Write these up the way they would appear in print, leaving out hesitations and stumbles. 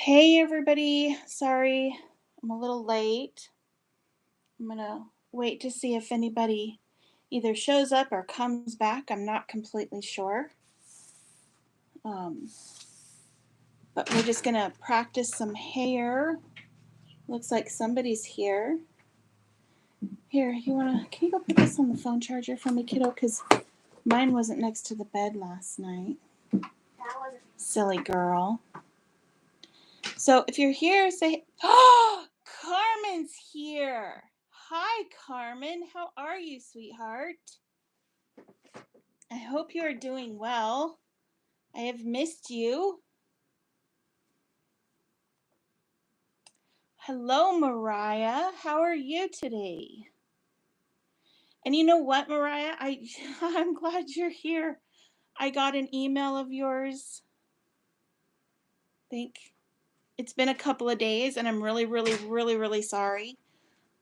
Hey everybody, sorry I'm a little late. I'm gonna wait to see if anybody either shows up or comes back. I'm not completely sure. Um, but we're just gonna practice some hair. Looks like somebody's here. Here, can you go put this on the phone charger for me, kiddo? Because mine wasn't next to the bed last night. That wasn't Silly girl. So if you're here, say, oh, Carmen's here. Hi, Carmen. How are you, sweetheart? I hope you are doing well. I have missed you. Hello, Mariah. How are you today? And you know what, Mariah? I'm glad you're here. I got an email of yours. I think it's been a couple of days, and I'm really sorry.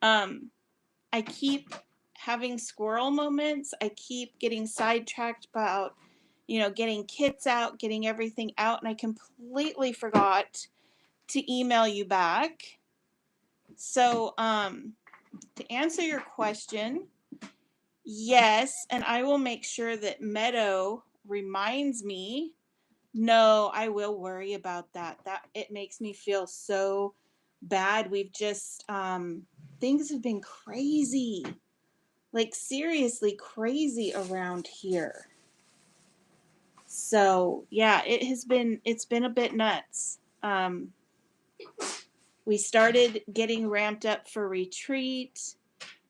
I keep having squirrel moments. I keep getting sidetracked about, getting kits out, getting everything out, and I completely forgot to email you back. So, to answer your question, yes, and I will make sure that Meadow reminds me. No, I will worry about that. It makes me feel so bad. We've just things have been crazy. Like seriously crazy around here. So yeah, it's been a bit nuts. We started getting ramped up for retreat,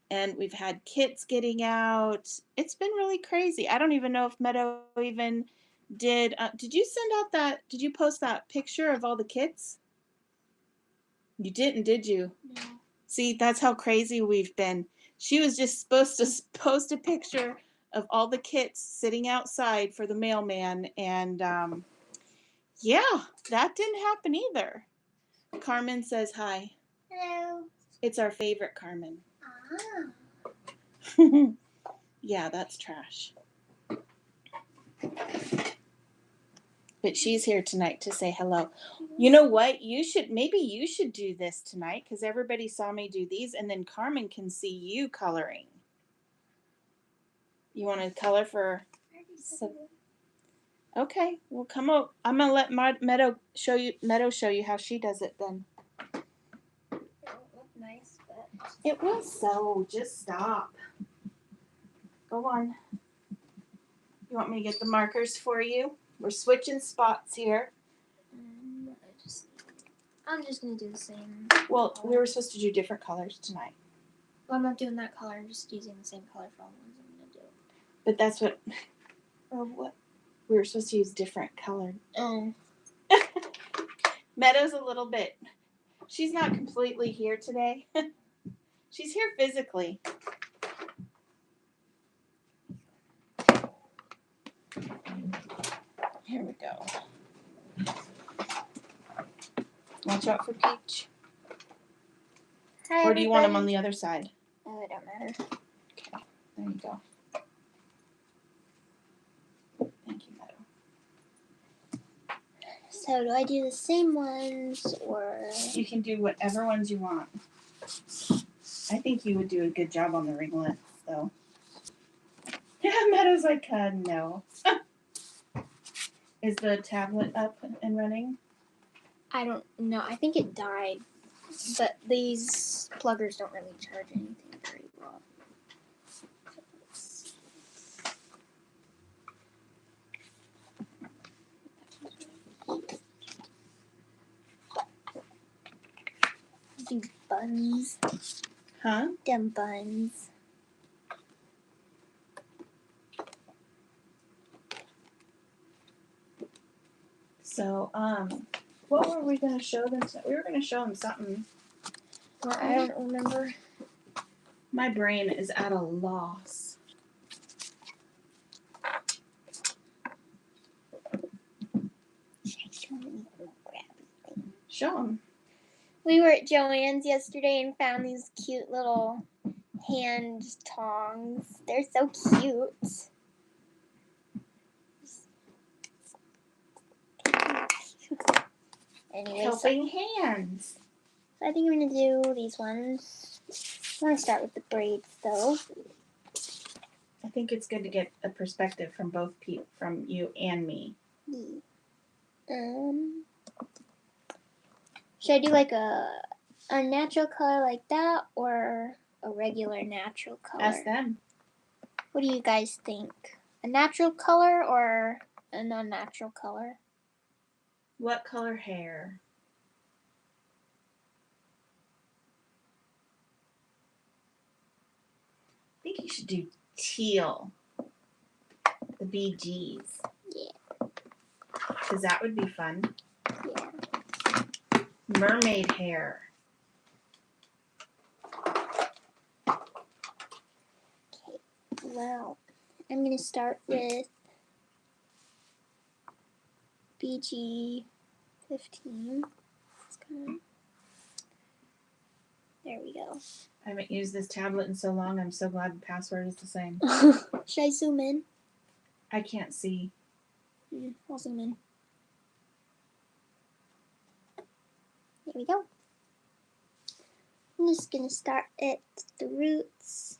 and we've had kits getting out. It's been really crazy. I don't even know if Meadow even did. Did you send out that? Did you post that picture of all the kits? You didn't, did you? No. See, that's how crazy we've been. She was just supposed to post a picture of all the kits sitting outside for the mailman, and yeah, that didn't happen either. Carmen says hi. Hello. It's our favorite Carmen. Ah. Yeah, that's trash. But she's here tonight to say hello. You know what? Maybe you should do this tonight, because everybody saw me do these, and then Carmen can see you coloring. You want to color for? Okay, well come on. I'm gonna let Meadow show you how she does it then. It won't look nice, but it will. So just stop. Go on. You want me to get the markers for you? We're switching spots here. I'm just gonna do the same. Well, color. we were supposed to do different colors tonight. Well, I'm not doing that color. I'm just using the same color for all the ones I'm gonna do. But that's what. Or what? We were supposed to use different colored. Oh. Meadow's a little bit. She's not completely here today. She's here physically. Here we go. Watch out for Peach. Hi, or do you want them on the other side? Oh, it don't matter. Okay, there you go. Thank you, Meadow. So do I do the same ones, or? You can do whatever ones you want. I think you would do a good job on the ringlets, though. Yeah, Meadow's like, no. Is the tablet up and running? I don't know. I think it died. But these pluggers don't really charge anything very well. Do buns. Huh? Them buns. So, what were we going to show them? We were going to show them something. Well, I don't remember. My brain is at a loss. Show them. We were at Joann's yesterday and found these cute little hand tongs. They're so cute. anyway. Helping hands. So I think I'm going to do these ones. I want to start with the braids, though. I think it's good to get a perspective from both people, from you and me. Should I do like a natural color like that or a regular natural color? Ask them. What do you guys think? A natural color or an unnatural color? What color hair? I think you should do teal. The BGs. Yeah. Because that would be fun. Yeah. Mermaid hair. Okay. Well, I'm going to start with BG 15. There we go. I haven't used this tablet in so long. I'm so glad the password is the same. Should I zoom in? I can't see. I'll zoom in. There we go. I'm just going to start at the roots.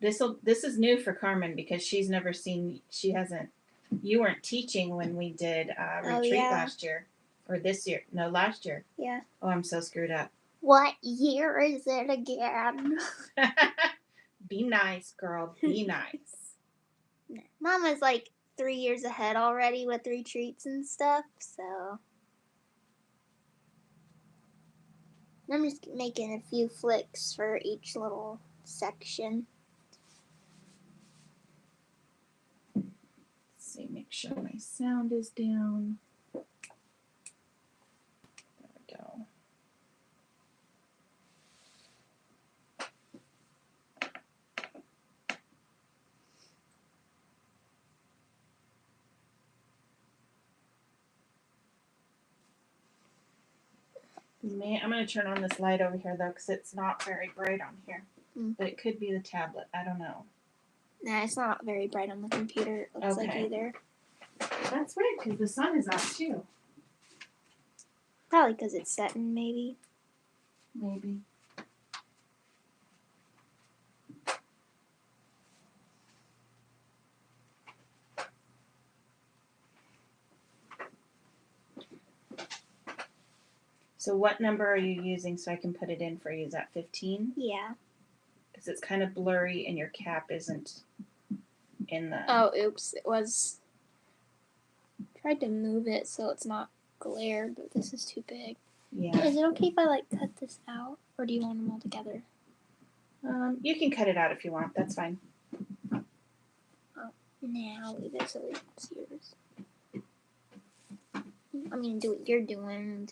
This is new for Carmen because she's never seen, you weren't teaching when we did retreat last year. Or this year. No, last year. Yeah. Oh, I'm so screwed up. What year is it again? Be nice, girl. Be nice. Mama's like 3 years ahead already with retreats and stuff, so. I'm just making a few flicks for each little section. Let's see, make sure my sound is down. There we go. I'm going to turn on this light over here, though, because it's not very bright on here. But it could be the tablet. I don't know. Nah, it's not very bright on the computer, it looks like either. That's weird, because the sun is out, too. Probably because it's setting, maybe. Maybe. So what number are you using so I can put it in for you? Is that 15? Yeah. Because it's kind of blurry and your cap isn't in the... Oh, oops. It was... Tried to move it so it's not glare, but this is too big. Yeah. Is it okay if I, like, cut this out? Or do you want them all together? You can cut it out if you want. That's fine. Oh, now leave it so it's yours. I'm going to do what you're doing.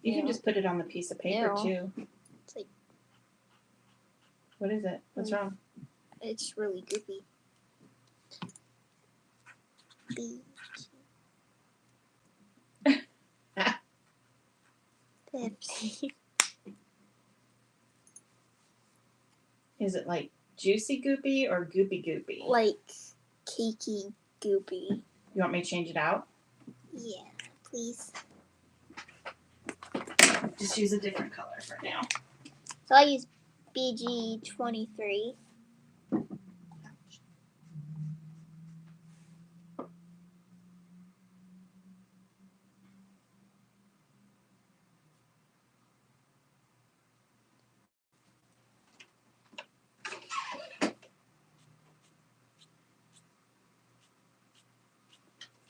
You can just put it on the piece of paper, too. It's like... What is it? What's wrong? It's really goopy. Is it like juicy goopy or goopy goopy? Like cakey goopy. You want me to change it out? Yeah, please. Just use a different color for now. So I use BG 23.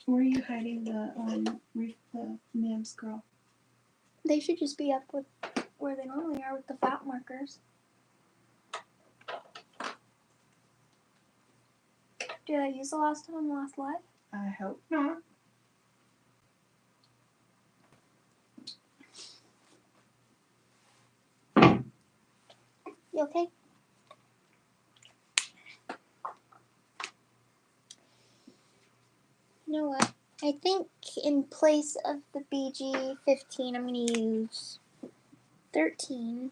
Where are you hiding the nibs, girl? They should just be up with where they normally are with the fat markers. Did I use the last time last live? I hope not. You okay? You know what? I think in place of the BG 15, I'm going to use 13.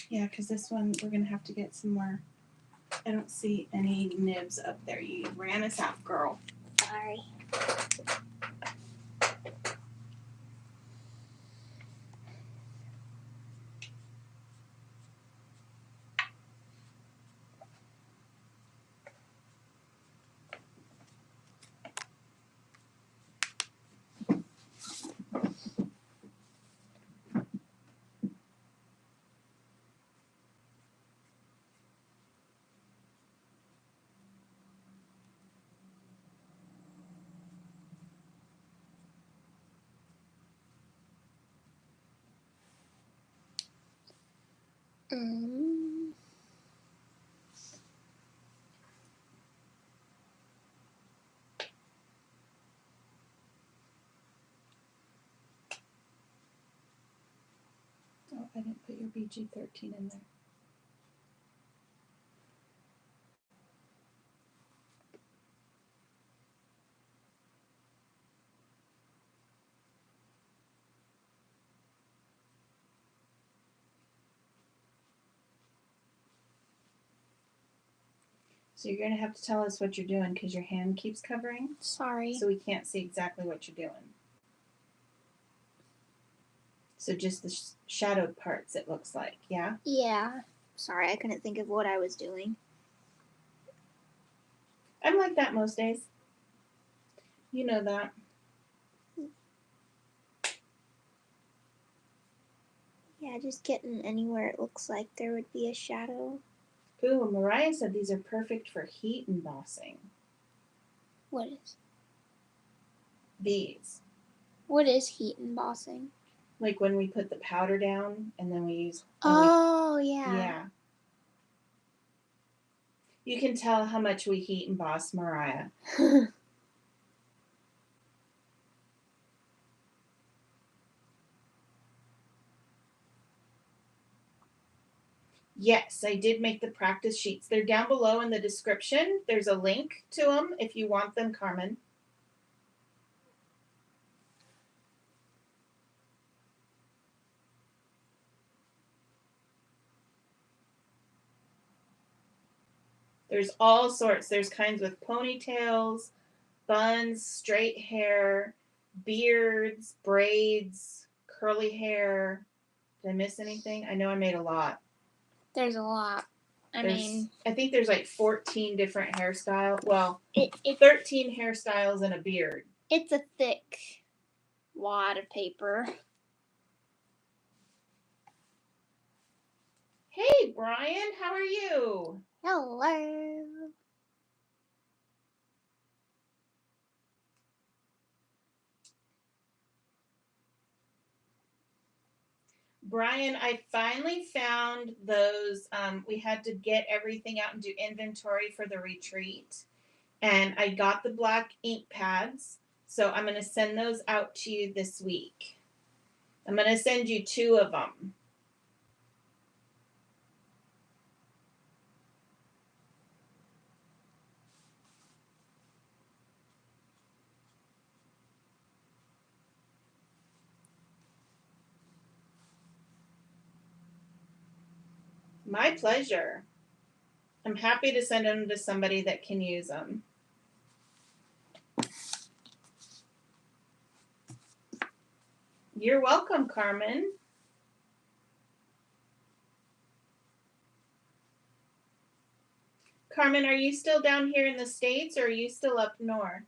Yeah, because this one, we're going to have to get some more. I don't see any nibs up there. You ran us out, girl. Sorry. Oh, I didn't put your BG13 in there. So you're going to have to tell us what you're doing because your hand keeps covering. Sorry. So we can't see exactly what you're doing. So just the shadowed parts, it looks like, yeah? Yeah. Sorry, I couldn't think of what I was doing. I'm like that most days. You know that. Yeah, just getting anywhere it looks like there would be a shadow. Ooh, Mariah said these are perfect for heat embossing. What is? These. What is heat embossing? Like when we put the powder down and then we use... Oh, yeah. Yeah. You can tell how much we heat emboss Mariah. Yes, I did make the practice sheets. They're down below in the description. There's a link to them if you want them, Carmen. There's all sorts. There's kinds with ponytails, buns, straight hair, beards, braids, curly hair. Did I miss anything? I know I made a lot. There's a lot. I think there's like 14 different hairstyles. Well, 13 hairstyles and a beard. It's a thick wad of paper. Hey, Brian, how are you? Hello. Brian, I finally found those. We had to get everything out and do inventory for the retreat. And I got the black ink pads. So I'm going to send those out to you this week. I'm going to send you 2 of them. My pleasure. I'm happy to send them to somebody that can use them. You're welcome, Carmen. Carmen, are you still down here in the States or are you still up north?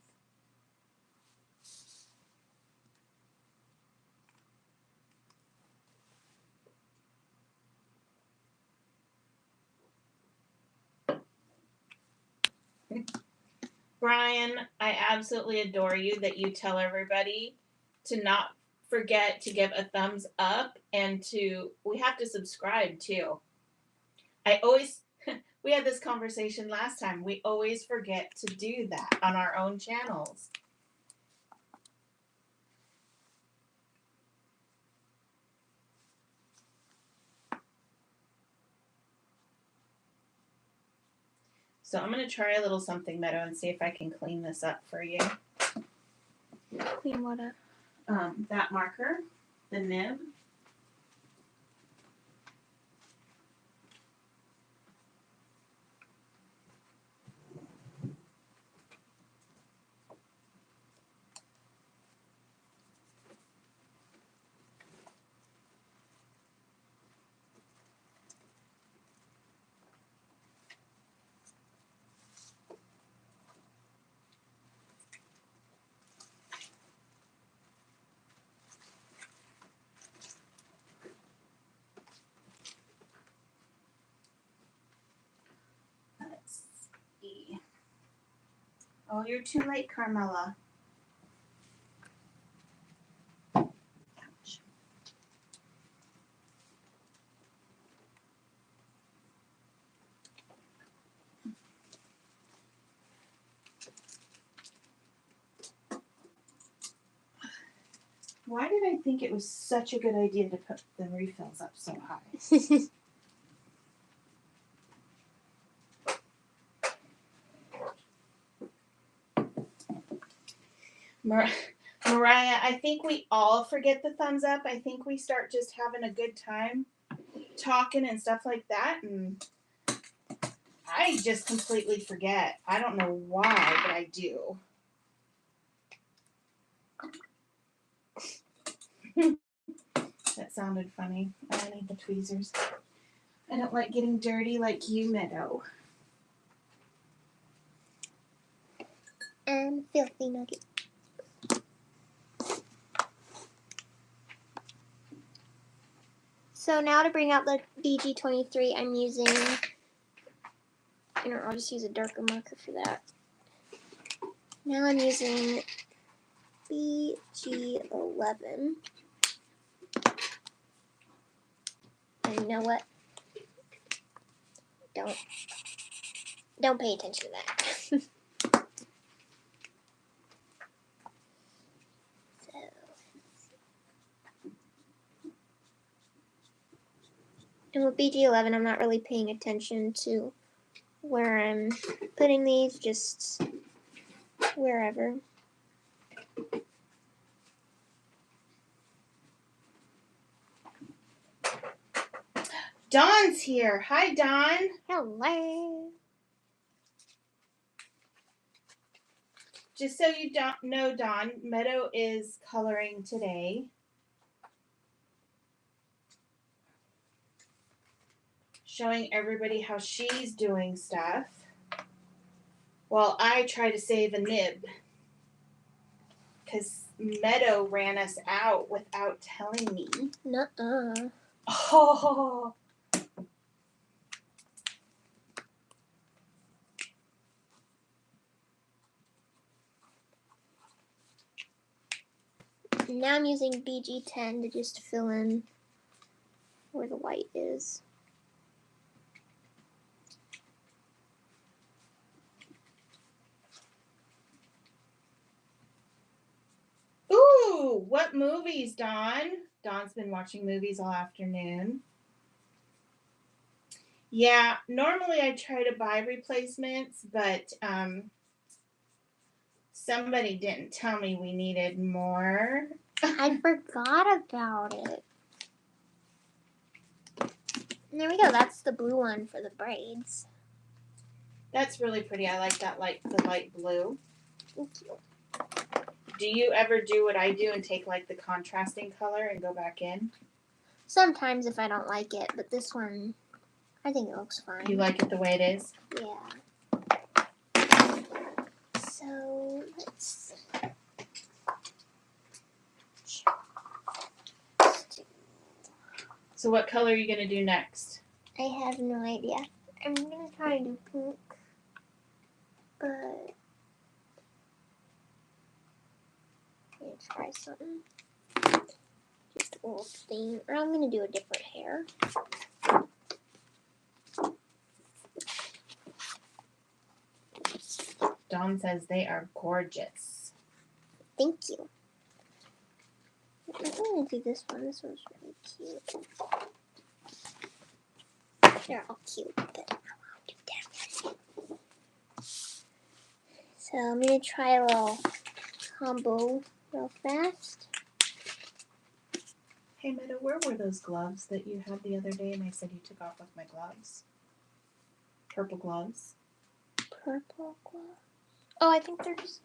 Brian, I absolutely adore you that you tell everybody to not forget to give a thumbs up and we have to subscribe too. We had this conversation last time. We always forget to do that on our own channels. So I'm going to try a little something, Meadow, and see if I can clean this up for you. Clean what up? That marker, the nib. Oh, you're too late, Carmela. Ouch. Why did I think it was such a good idea to put the refills up so high? Mariah, I think we all forget the thumbs up. I think we start just having a good time talking and stuff like that, and I just completely forget. I don't know why, but I do. That sounded funny. I need the tweezers. I don't like getting dirty like you, Meadow. Filthy nugget. So now to bring out the BG23, I'm using, I'll just use a darker marker for that. Now I'm using BG11. And you know what? Don't pay attention to that. And with BG11, I'm not really paying attention to where I'm putting these, just wherever. Dawn's here. Hi, Dawn. Hello. Just so you don't know, Dawn, Meadow is coloring today. Showing everybody how she's doing stuff. While I try to save a nib. Because Meadow ran us out without telling me. Nuh-uh. Oh. Now I'm using BG10 to just fill in where the white is. Ooh, what movies, Dawn? Dawn's been watching movies all afternoon. Yeah, normally I try to buy replacements, but somebody didn't tell me we needed more. I forgot about it. And there we go. That's the blue one for the braids. That's really pretty. I like that, the light blue. Thank you. Do you ever do what I do and take like the contrasting color and go back in? Sometimes if I don't like it, but this one, I think it looks fine. You like it the way it is? Yeah. So let's do. So what color are you going to do next? I have no idea. I'm going to try to do pink, but I'm going to try something. Just a little thing. Or I'm going to do a different hair. Dawn says they are gorgeous. Thank you. I'm going to do this one. This one's really cute. They're all cute, but I won't do that one. So I'm going to try a little combo real fast. Hey, Meadow, where were those gloves that you had the other day and I said you took off with my gloves? Purple gloves. Purple gloves. Oh, I think they're just...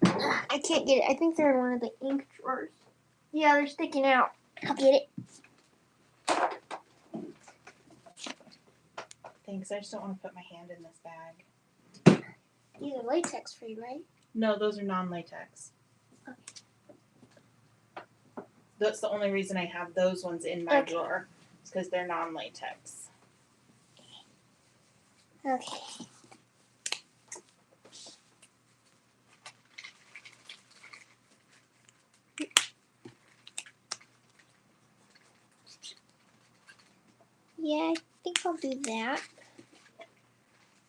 I can't get it. I think they're in one of the ink drawers. Yeah, they're sticking out. I'll get it. Thanks. I just don't want to put my hand in this bag. These are latex free, right? No, those are non-latex. Okay. That's the only reason I have those ones in my drawer. It's because they're non-latex. Okay. Yeah, I think I'll do that.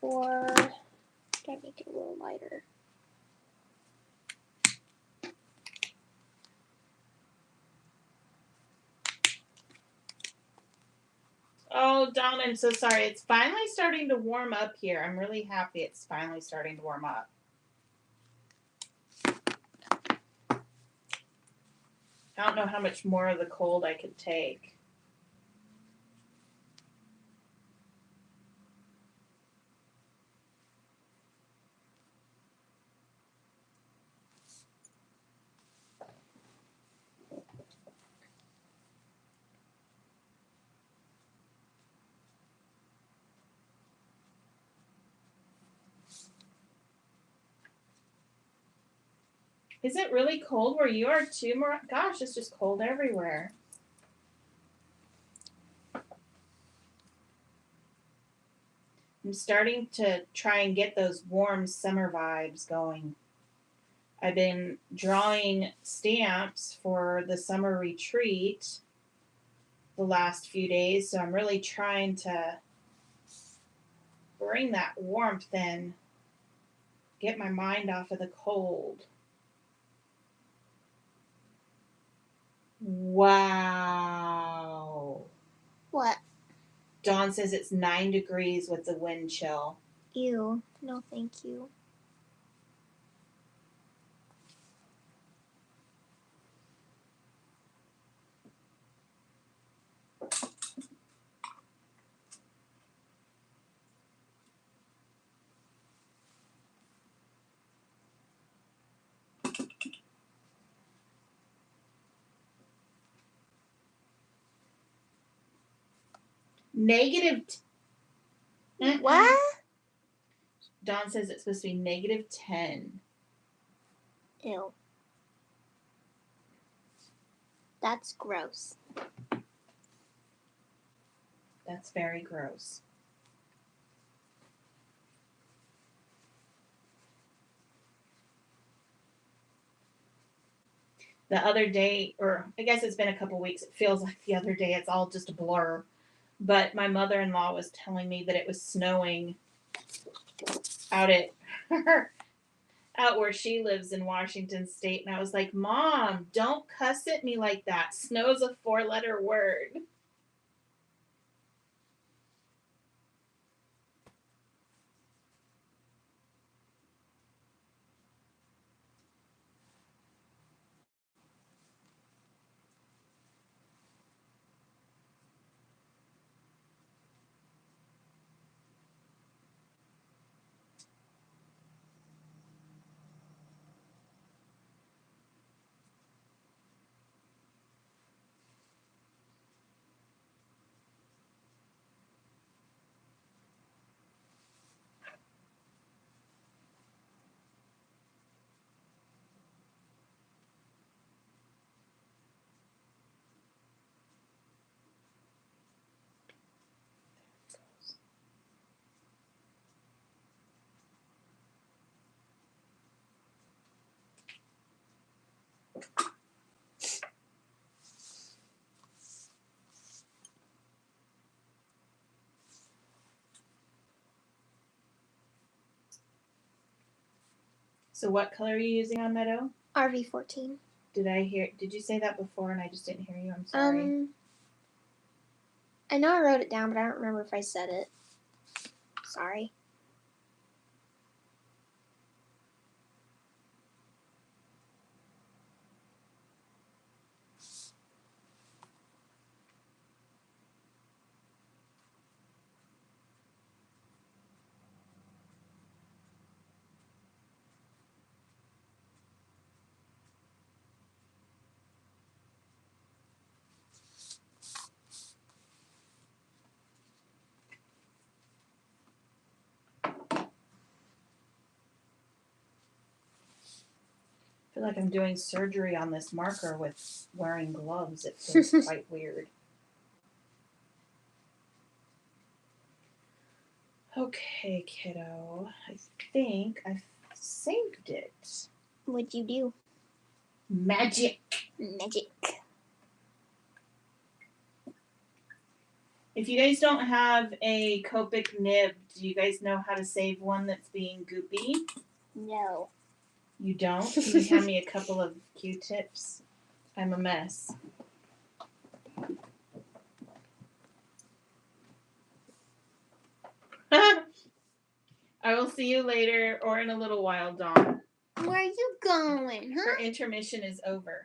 Or can I make it a little lighter? Oh, Dawn, I'm so sorry. It's finally starting to warm up here. I'm really happy it's finally starting to warm up. I don't know how much more of the cold I could take. Is it really cold where you are too, Gosh, it's just cold everywhere. I'm starting to try and get those warm summer vibes going. I've been drawing stamps for the summer retreat the last few days, so I'm really trying to bring that warmth in, get my mind off of the cold. Wow. What? Dawn says it's 9 degrees with the wind chill. Ew. No, thank you. Negative. What? Dawn says it's supposed to be negative 10. Ew. That's gross. That's very gross. The other day, or I guess it's been a couple weeks, it feels like the other day, it's all just a blur. But my mother-in-law was telling me that it was snowing out at out where she lives in Washington State, and I was like, Mom, don't cuss at me like that. Snow's a 4-letter word. So what color are you using on Meadow? RV14. Did you say that before and I just didn't hear you? I'm sorry. I know I wrote it down, but I don't remember if I said it. Sorry. I feel like I'm doing surgery on this marker with wearing gloves. It feels quite weird. Okay, kiddo. I think I've saved it. What'd you do? Magic. Magic. If you guys don't have a Copic nib, do you guys know how to save one that's being goopy? No. You don't? Can you hand me a couple of Q-tips? I'm a mess. I will see you later or in a little while, Dawn. Where are you going, Her huh? intermission is over.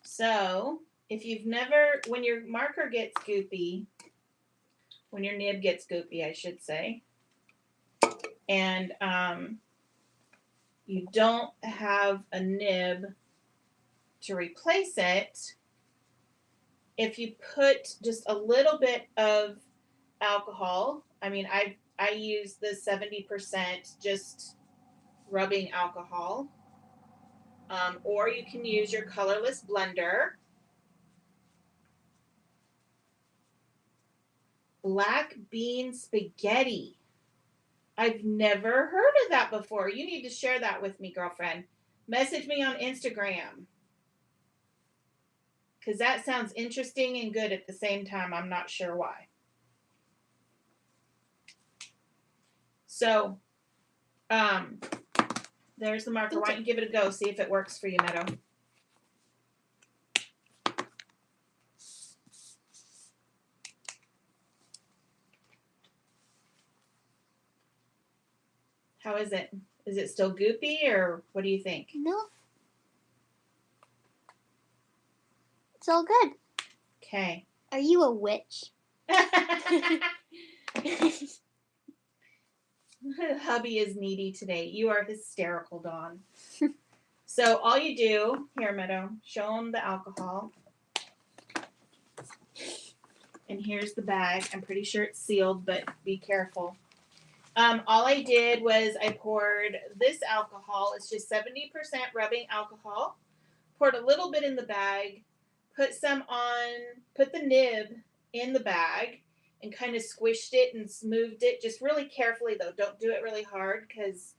So, if you've never, when your marker gets goopy, when your nib gets goopy, I should say, and you don't have a nib to replace it, if you put just a little bit of alcohol, I mean, I use the 70% just rubbing alcohol, or you can use your colorless blender. Black bean spaghetti. I've never heard of that before. You need to share that with me, girlfriend. Message me on Instagram. Because that sounds interesting and good at the same time. I'm not sure why. So, there's the marker. Why don't you give it a go? See if it works for you, Meadow. How is it? Is it still goopy or what do you think? No. It's all good. Okay. Are you a witch? Hubby is needy today. You are hysterical, Dawn. So all you do, here, Meadow, show them the alcohol. And here's the bag. I'm pretty sure it's sealed, but be careful. All I did was I poured this alcohol. It's just 70% rubbing alcohol. Poured a little bit in the bag. Put the nib in the bag and kind of squished it and smoothed it. Just really carefully, though. Don't do it really hard because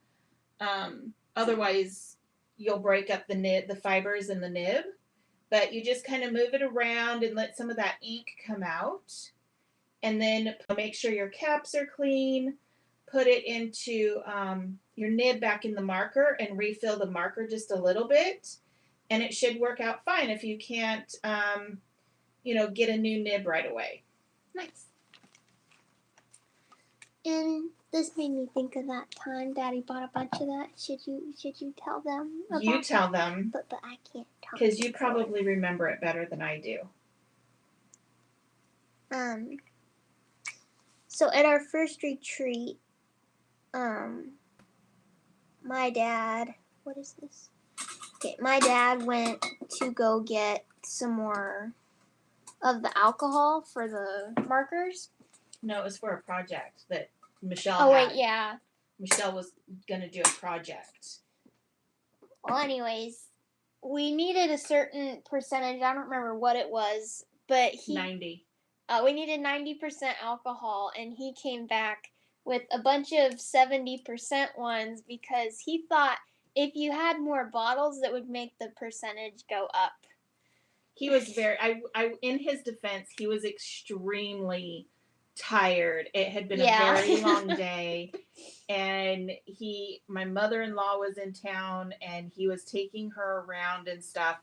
otherwise you'll break up the fibers in the nib. But you just kind of move it around and let some of that ink come out. And then make sure your caps are clean. Put it into your nib back in the marker and refill the marker just a little bit. And it should work out fine if you can't, get a new nib right away. Nice. And this made me think of that time Daddy bought a bunch of that. Should you tell them about You tell them. But I can't tell. Because you probably remember it better than I do. So at our first retreat, my dad, what is this? Okay, my dad went to go get some more of the alcohol for the markers. No, it was for a project that Michelle Oh, had. wait, yeah. Michelle was going to do a project. Well, anyways, we needed a certain percentage. I don't remember what it was, but 90. We needed 90% alcohol, and he came back with a bunch of 70% ones because he thought if you had more bottles, that would make the percentage go up. He was in his defense, he was extremely tired. It had been a very long day. And my mother-in-law was in town and he was taking her around and stuff.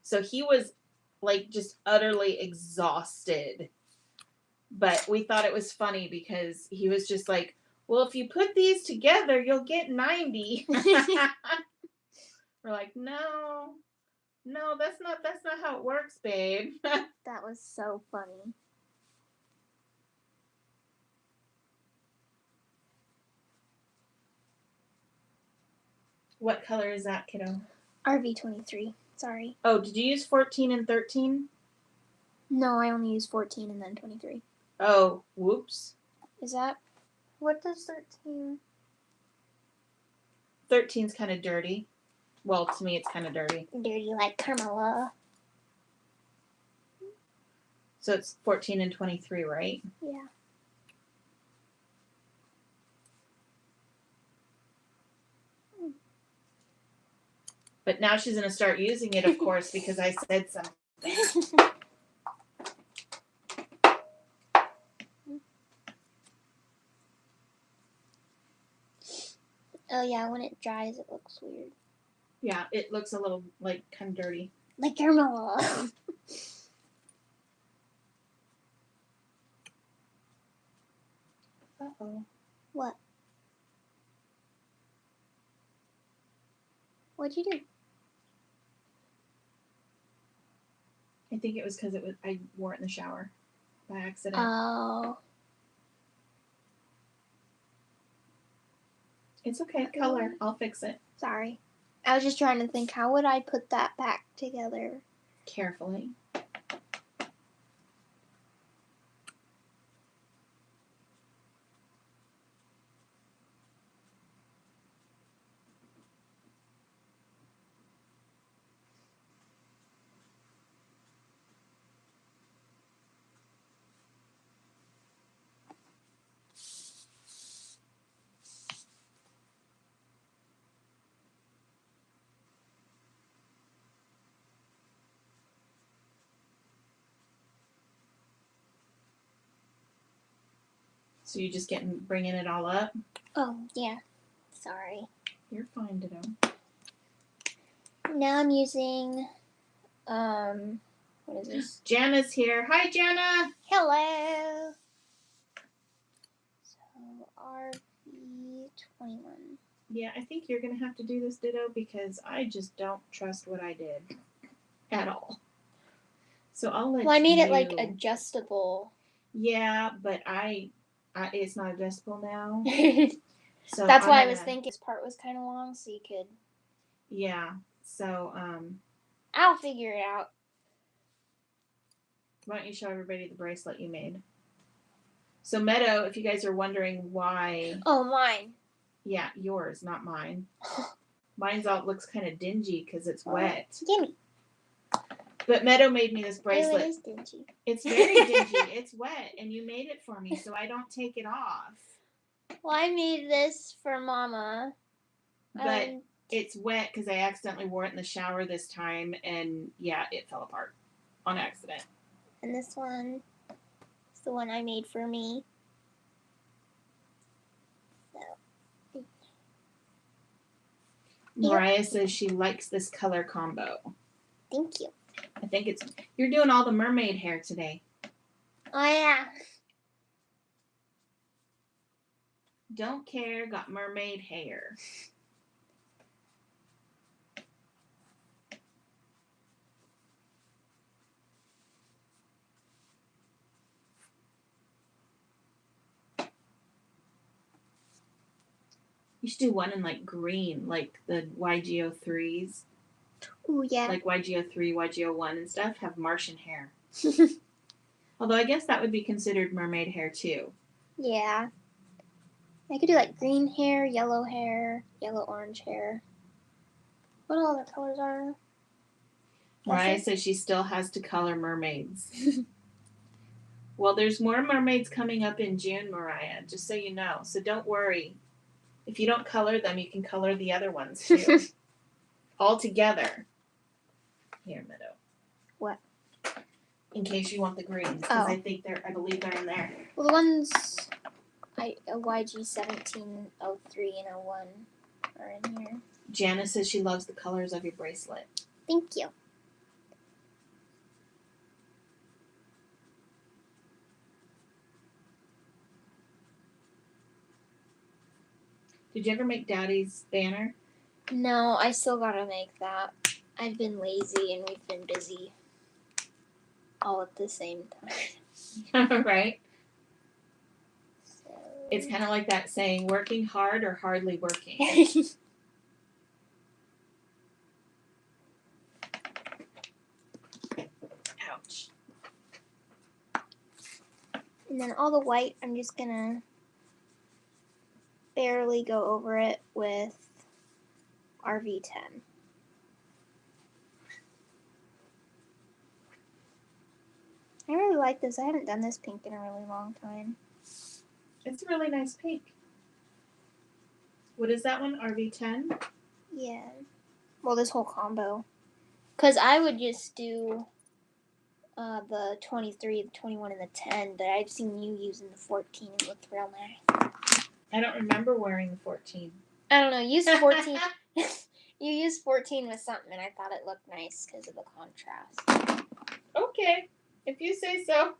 So he was like just utterly exhausted. But we thought it was funny because he was just like, well, if you put these together, you'll get 90. We're like, no, that's not how it works, babe. That was so funny. What color is that, kiddo? RV23. Sorry. Oh, did you use 14 and 13? No, I only used 14 and then 23. Oh, whoops. Is that... What does 13... 13's kind of dirty. Well, to me, it's kind of dirty. Dirty like Carmela. So it's 14 and 23, right? Yeah. But now she's going to start using it, of course, because I said something. Oh, yeah, when it dries, it looks weird. Yeah, it looks a little, like, kind of dirty. Like your mom. Uh-oh. What? What'd you do? I think it was because I wore it in the shower by accident. Oh. It's okay. Color. I'll fix it. Sorry. I was just trying to think, how would I put that back together? Carefully. So you just bringing it all up? Oh, yeah. Sorry. You're fine, Ditto. Now I'm using, what is this? Jana's here. Hi, Jana. Hello. So, RV21. Yeah, I think you're going to have to do this, Ditto, because I just don't trust what I did at all. So I'll let you. Well, I made it, like, adjustable. Yeah, but it's not adjustable now. So That's why I was thinking this part was kind of long, so you could. Yeah. So I'll figure it out. Why don't you show everybody the bracelet you made? So Meadow, if you guys are wondering why. Oh, mine. Yeah, yours, not mine. Mine's looks kind of dingy because it's wet. Gimme. But Meadow made me this bracelet. Oh, it is dingy. It's very dingy. It's wet, and you made it for me, so I don't take it off. Well, I made this for Mama. But it's wet because I accidentally wore it in the shower this time, and yeah, it fell apart on accident. And this one is the one I made for me. So. Mariah says she likes this color combo. Thank you. I think you're doing all the mermaid hair today. Oh, yeah. Don't care, got mermaid hair. You should do one in like green, like the YGO3s. Ooh, yeah. Like YGO3, YGO1 and stuff have Martian hair. Although I guess that would be considered mermaid hair too. Yeah. I could do like green hair, yellow orange hair. What all other colors are? Mariah says she still has to color mermaids. Well, there's more mermaids coming up in June, Mariah, just so you know. So don't worry. If you don't color them, you can color the other ones too. All together. Here, Meadow. What? In case you want the greens, because I believe they're in there. Well, the ones YG 17, 03, and 01 are in here. Jana says she loves the colors of your bracelet. Thank you. Did you ever make Daddy's banner? No, I still gotta make that. I've been lazy and we've been busy all at the same time. Right? So. It's kind of like that saying, working hard or hardly working. Ouch. And then all the white, I'm just gonna barely go over it with RV10. I really like this. I haven't done this pink in a really long time. It's a really nice pink. What is that one? RV10? Yeah. Well, this whole combo. Because I would just do the 23, the 21, and the 10, but I've seen you using the 14. It looked real nice. I don't remember wearing the 14. I don't know. You used 14. You used 14 with something, and I thought it looked nice because of the contrast. Okay, if you say so.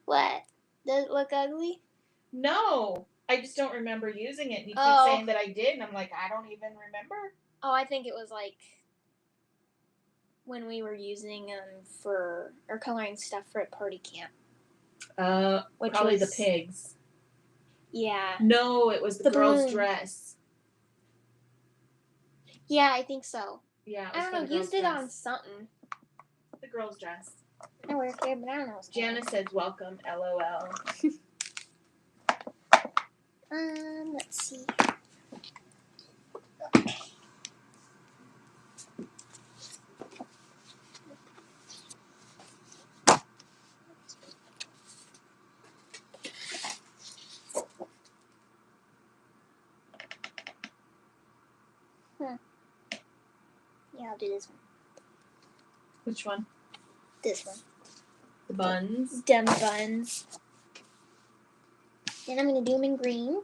What? Does it look ugly? No, I just don't remember using it. And you keep saying that I did, and I'm like, I don't even remember. Oh, I think it was like when we were using them for or coloring stuff for at party camp. Probably the pigs. Yeah. No, it was the girl's balloon dress. Yeah, I think so. Yeah, I don't know. Used it on something. The girl's dress. I wear it, but I don't know. Jana says, "Welcome, LOL." Let's see. Yeah, I'll do this one. Which one? This one. The buns? Dem buns. Then I'm going to do them in green.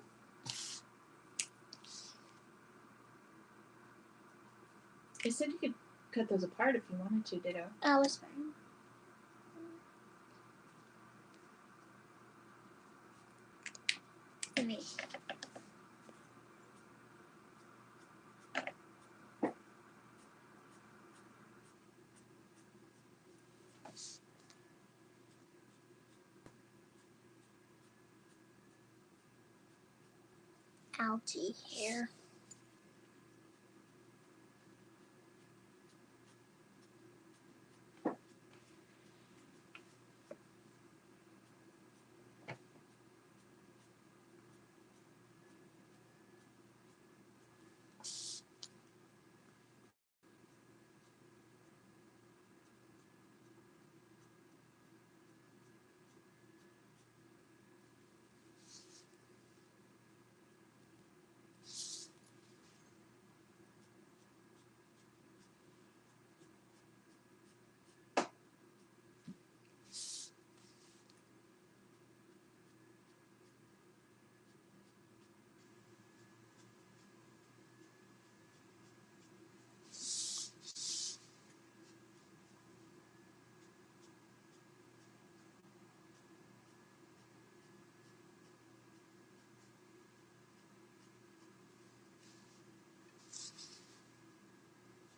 You said you could cut those apart if you wanted to, Ditto. Oh, it's fine. Let me... Ouchie hair.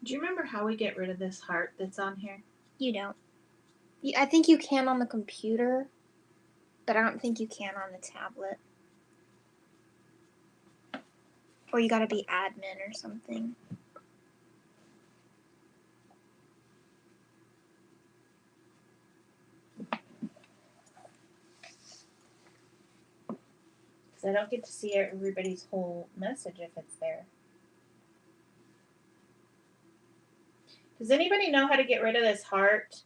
Do you remember how we get rid of this heart that's on here? You don't. I think you can on the computer, but I don't think you can on the tablet. Or you gotta be admin or something. Because I don't get to see everybody's whole message if it's there. Does anybody know how to get rid of this heart?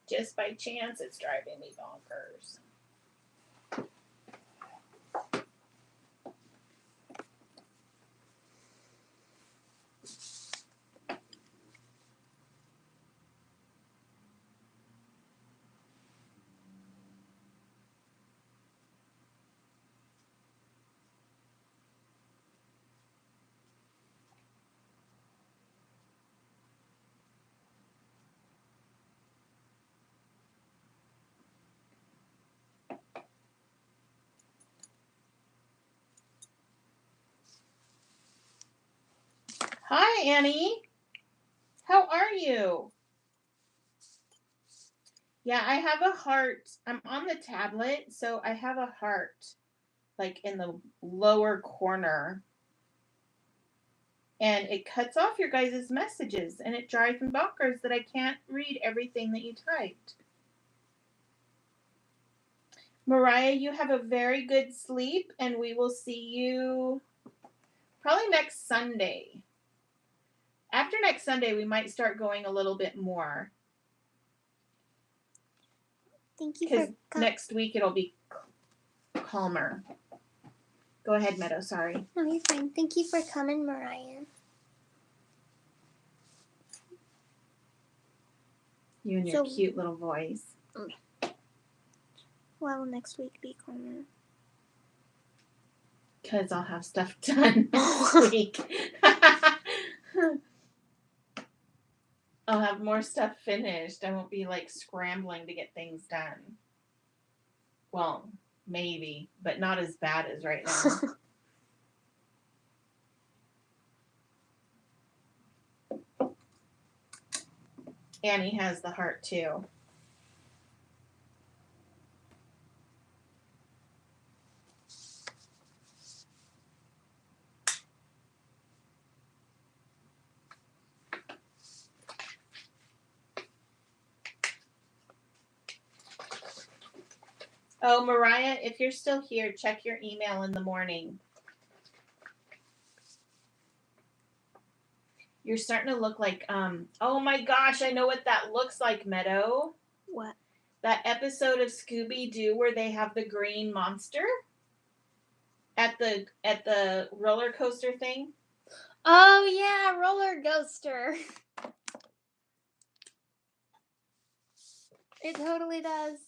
Just by chance, it's driving me bonkers. Hi, Annie. How are you? Yeah, I have a heart. I'm on the tablet, so I have a heart like in the lower corner. And it cuts off your guys' messages, and it drives me bonkers that I can't read everything that you typed. Mariah, you have a very good sleep, and we will see you probably next Sunday. After next Sunday, we might start going a little bit more. Thank you because next week it'll be calmer. Go Go ahead, Meadow. Sorry. No, you're fine. Thank you for coming, Mariah. You and your cute little voice. Well, next week be calmer. Because I'll have stuff done next week. I'll have more stuff finished. I won't be like scrambling to get things done. Well, maybe, but not as bad as right now. Annie has the heart too. Oh, Mariah, if you're still here, check your email in the morning. You're starting to look like, oh my gosh, I know what that looks like, Meadow. What? That episode of Scooby-Doo where they have the green monster at the roller coaster thing. Oh, yeah, roller coaster. It totally does.